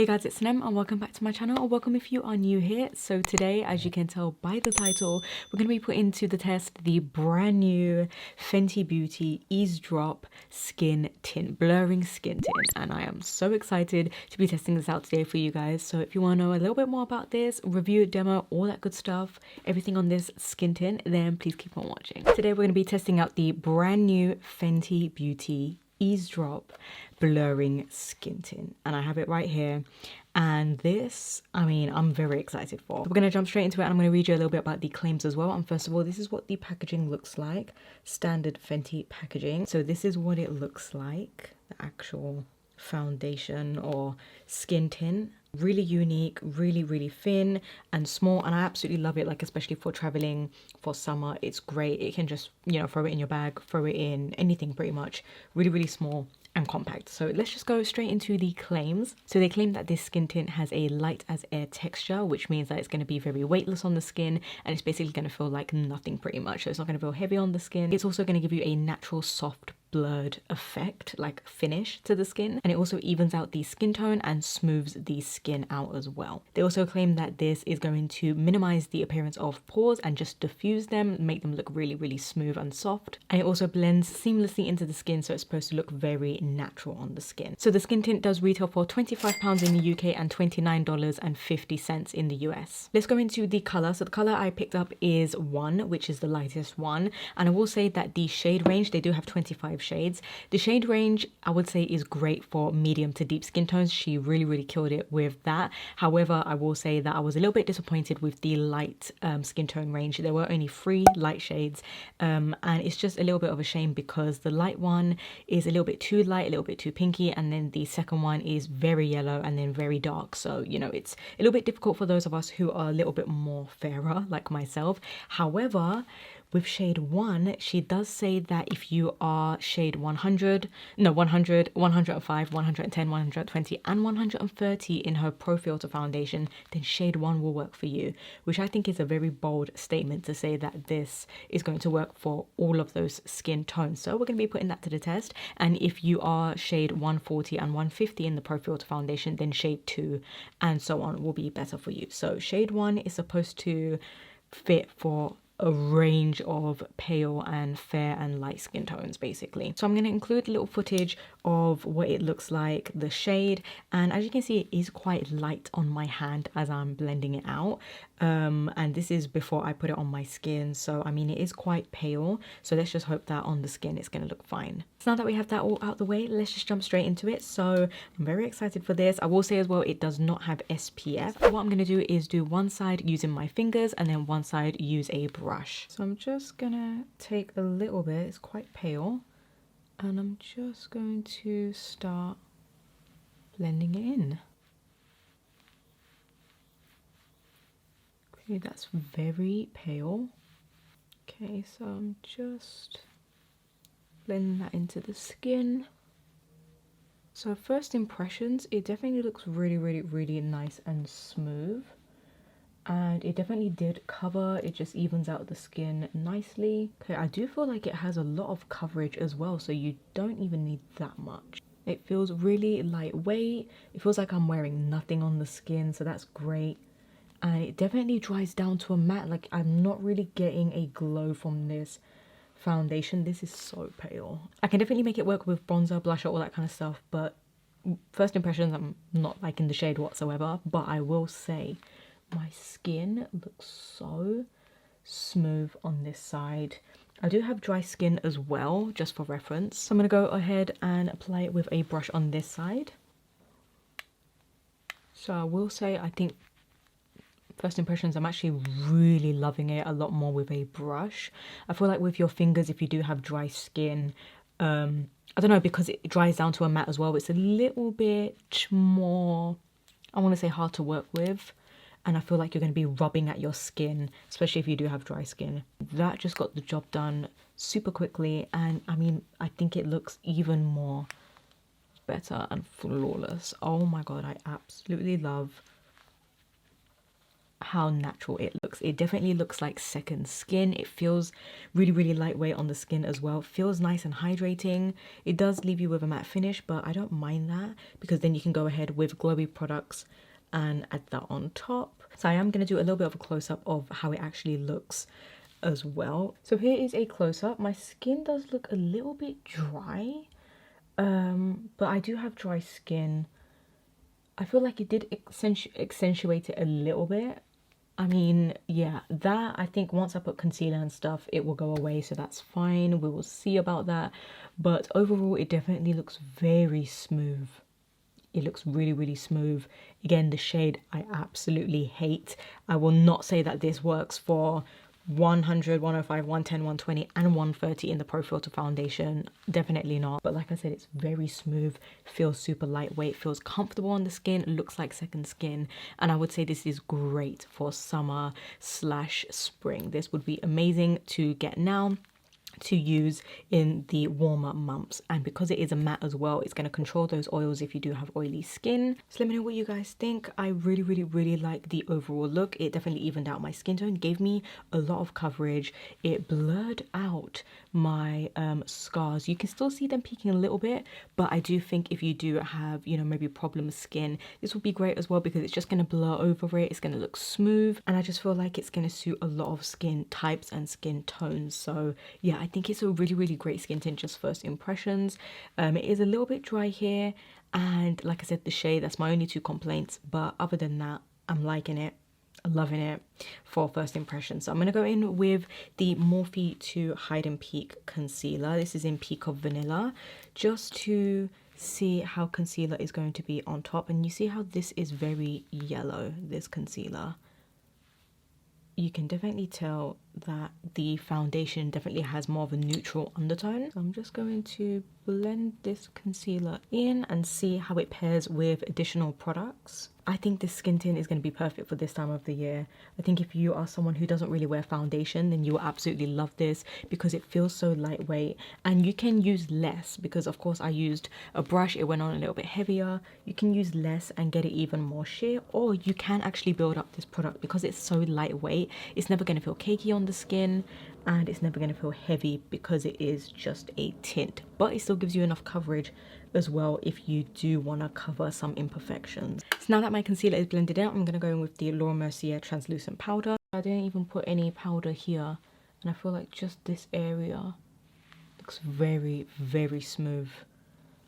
Hey guys, it's Sinem and welcome back to my channel, or welcome if you are new here. So today, as you can tell by the title, we're going to be putting to the test the brand new Fenty Beauty Eaze Drop Skin Tint, Blurring Skin Tint. And I am so excited to be testing this out today for you guys. So if you want to know a little bit more about this, review, demo, all that good stuff, everything on this skin tint, then please keep on watching. Today we're going to be testing out the brand new Fenty Beauty Eaze Drop Blurring Skin Tint, and I have it right here. And this, I mean, I'm very excited for. We're going to jump straight into it, and I'm going to read you a little bit about the claims as well. And first of all, this is what the packaging looks like, standard Fenty packaging. So this is what it looks like, the actual foundation or skin tint. Really unique, really thin and small, and I absolutely love it, like especially for traveling for summer. It's great. It can just, you know, throw it in your bag, throw it in anything pretty much. Really small and compact. So let's just go straight into the claims. So they claim that this skin tint has a light as air texture, which means that it's going to be very weightless on the skin, and it's basically going to feel like nothing pretty much. So it's not going to feel heavy on the skin. It's also going to give you a natural soft blurred effect, like finish to the skin, and it also evens out the skin tone and smooths the skin out as well. They also claim that this is going to minimize the appearance of pores and just diffuse them, make them look really smooth and soft, and it also blends seamlessly into the skin, so it's supposed to look very natural on the skin. So the skin tint does retail for £25 in the UK and $29.50 in the US. Let's go into the color. So the color I picked up is 1, which is the lightest one, and I will say that the shade range, they do have 25 shades. The shade range I would say is great for medium to deep skin tones. She really killed it with that. However, I will say that I was a little bit disappointed with the light skin tone range. There were only 3 light shades, and it's just a little bit of a shame because the light one is a little bit too light, a little bit too pinky, and then the second one is very yellow and then very dark. So, you know, it's a little bit difficult for those of us who are a little bit more fairer like myself. However, with shade 1, she does say that if you are shade 100, 105, 110, 120, and 130 in her Pro Filter foundation, then shade 1 will work for you, which I think is a very bold statement to say that this is going to work for all of those skin tones. So we're going to be putting that to the test. And if you are shade 140 and 150 in the Pro Filter foundation, then shade 2 and so on will be better for you. So shade 1 is supposed to fit for a range of pale and fair and light skin tones basically. So I'm going to include a little footage of what it looks like, the shade, and as you can see, it is quite light on my hand as I'm blending it out, and this is before I put it on my skin. So I mean, it is quite pale, so let's just hope that on the skin it's going to look fine. So now that we have that all out the way, let's just jump straight into it. So I'm very excited for this. I will say as well, it does not have SPF. What I'm going to do is do one side using my fingers and then one side use a brush. So I'm just gonna take a little bit, it's quite pale, and I'm just going to start blending it in. Okay, that's very pale. Okay, so I'm just blending that into the skin. So first impressions, it definitely looks really nice and smooth. And it definitely did cover, it just evens out the skin nicely. Okay, I do feel like it has a lot of coverage as well, so you don't even need that much. It feels really lightweight. It feels like I'm wearing nothing on the skin, so that's great. And it definitely dries down to a matte. Like, I'm not really getting a glow from this foundation. This is so pale. I can definitely make it work with bronzer, blusher, all that kind of stuff, but first impressions, I'm not liking the shade whatsoever. But I will say, my skin looks so smooth on this side. I do have dry skin as well, just for reference. So I'm going to go ahead and apply it with a brush on this side. So I will say, I think first impressions, I'm actually really loving it a lot more with a brush. I feel like with your fingers, if you do have dry skin, I don't know, because it dries down to a matte as well, it's a little bit more, I want to say, hard to work with. And I feel like you're going to be rubbing at your skin, especially if you do have dry skin. That just got the job done super quickly, and I mean, I think it looks even more better and flawless. Oh my god, I absolutely love how natural it looks. looks. It definitely looks like second skin. It feels really, really lightweight on the skin as well. Feels nice and hydrating. It does leave you with a matte finish, but I don't mind that because then you can go ahead with glowy products and add that on top. So I am going to do a little bit of a close-up of how it actually looks as well. So here is a close-up. My skin does look a little bit dry, but I do have dry skin. I feel like it did accentuate it a little bit. I mean, yeah, that I think once I put concealer and stuff, it will go away, so that's fine. We will see about that. But overall, it definitely looks very smooth. It looks really, really smooth. Again, the shade I absolutely hate. I will not say that this works for 100, 105, 110, 120 and 130 in the Pro Filter foundation. Definitely not. But like I said, it's very smooth, feels super lightweight, feels comfortable on the skin, looks like second skin. And I would say this is great for summer slash spring. This would be amazing to get now, to use in the warmer months, and because it is a matte as well, it's going to control those oils if you do have oily skin. So let me know what you guys think. I really, really, really like the overall look. It definitely evened out my skin tone, gave me a lot of coverage. It blurred out my scars. You can still see them peeking a little bit, but I do think if you do have, you know, maybe problem skin, this will be great as well because it's just going to blur over it. It's going to look smooth, and I just feel like it's going to suit a lot of skin types and skin tones. So yeah, I think it's a really, really great skin tint, just first impressions. It is a little bit dry here, and like I said, the shade, that's my only two complaints, but other than that, I'm liking it, loving it for first impressions. So I'm going to go in with the Morphe 2 Hide and Peak concealer. This is in Peak of Vanilla, just to see how concealer is going to be on top. And you see how this is very yellow, this concealer. You can definitely tell that the foundation definitely has more of a neutral undertone. So I'm just going to blend this concealer in and see how it pairs with additional products. I think this skin tint is going to be perfect for this time of the year. I think if you are someone who doesn't really wear foundation, then you will absolutely love this because it feels so lightweight, and you can use less because of course I used a brush, it went on a little bit heavier. You can use less and get it even more sheer, or you can actually build up this product because it's so lightweight. It's never going to feel cakey on the skin, and it's never going to feel heavy because it is just a tint, but it still gives you enough coverage as well if you do want to cover some imperfections. So now that my concealer is blended out, I'm going to go in with the Laura Mercier translucent powder. I didn't even put any powder here, and I feel like just this area looks very, very smooth.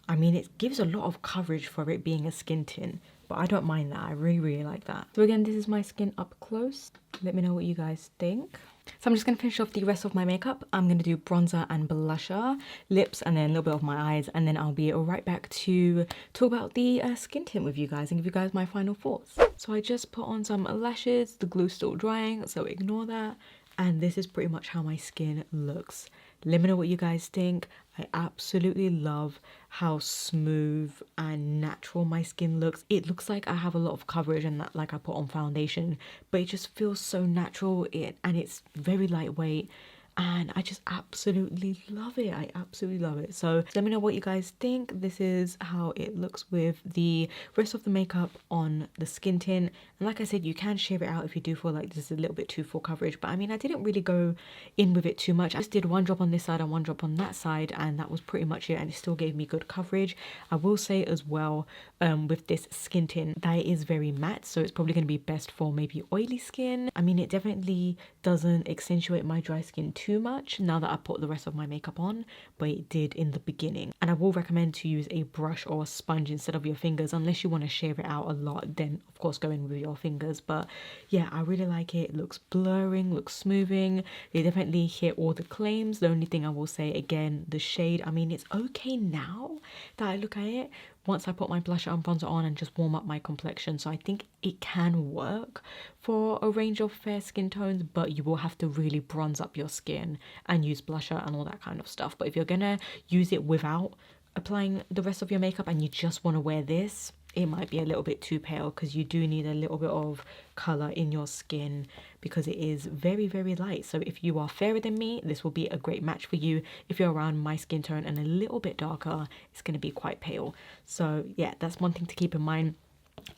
I mean, it gives a lot of coverage for it being a skin tint, but I don't mind that. I really, really like that. So again, this is my skin up close. Let me know what you guys think. So I'm just going to finish off the rest of my makeup. I'm going to do bronzer and blusher, lips, and then a little bit of my eyes, and then I'll be right back to talk about the skin tint with you guys and give you guys my final thoughts. So I just put on some lashes. The glue's still drying, so ignore that. And this is pretty much how my skin looks. Let me know what you guys think. I absolutely love how smooth and natural my skin looks. It looks like I have a lot of coverage and that, like I put on foundation, but it just feels so natural, and it's very lightweight, and I just absolutely love it. I absolutely love it. So let me know what you guys think. This is how it looks with the rest of the makeup on the skin tint. And like I said, you can shave it out if you do feel like this is a little bit too full coverage, but I mean, I didn't really go in with it too much. I just did one drop on this side and one drop on that side, and that was pretty much it, and it still gave me good coverage. I will say as well, with this skin tint, that it is very matte, so it's probably going to be best for maybe oily skin. I mean, it definitely doesn't accentuate my dry skin too much now that I put the rest of my makeup on, but it did in the beginning. And I will recommend to use a brush or a sponge instead of your fingers, unless you want to shave it out a lot, then of course go in with your fingers. But yeah, I really like it. It looks blurring, looks smoothing. They definitely hit all the claims. The only thing I will say, again, the shade, I mean, it's okay now that I look at it, once I put my blusher and bronzer on and just warm up my complexion. So I think it can work for a range of fair skin tones, but you will have to really bronze up your skin and use blusher and all that kind of stuff. But if you're gonna use it without applying the rest of your makeup and you just want to wear this, it might be a little bit too pale because you do need a little bit of color in your skin because it is very, very light. So if you are fairer than me, this will be a great match for you. If you're around my skin tone and a little bit darker, it's going to be quite pale. So yeah, that's one thing to keep in mind.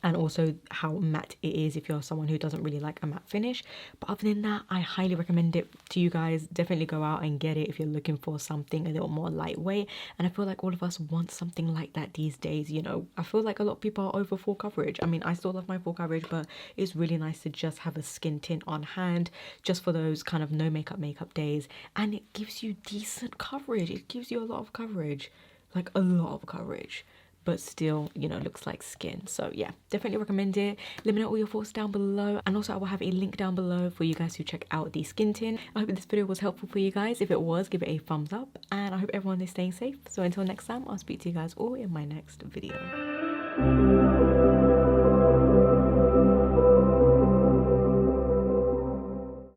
and also how matte it is if you're someone who doesn't really like a matte finish. But other than that, I highly recommend it to you guys. Definitely go out and get it if you're looking for something a little more lightweight. And I feel like all of us want something like that these days, you know. I feel like a lot of people are over full coverage. I mean, I still love my full coverage, but it's really nice to just have a skin tint on hand just for those kind of no makeup days. And it gives you decent coverage. It gives you a lot of coverage, like a lot of coverage, but still, you know, looks like skin. So yeah, definitely recommend it. Let me know all your thoughts down below, and also I will have a link down below for you guys to check out the skin tint. I hope this video was helpful for you guys. If it was, give it a thumbs up, and I hope everyone is staying safe. So until next time, I'll speak to you guys all in my next video.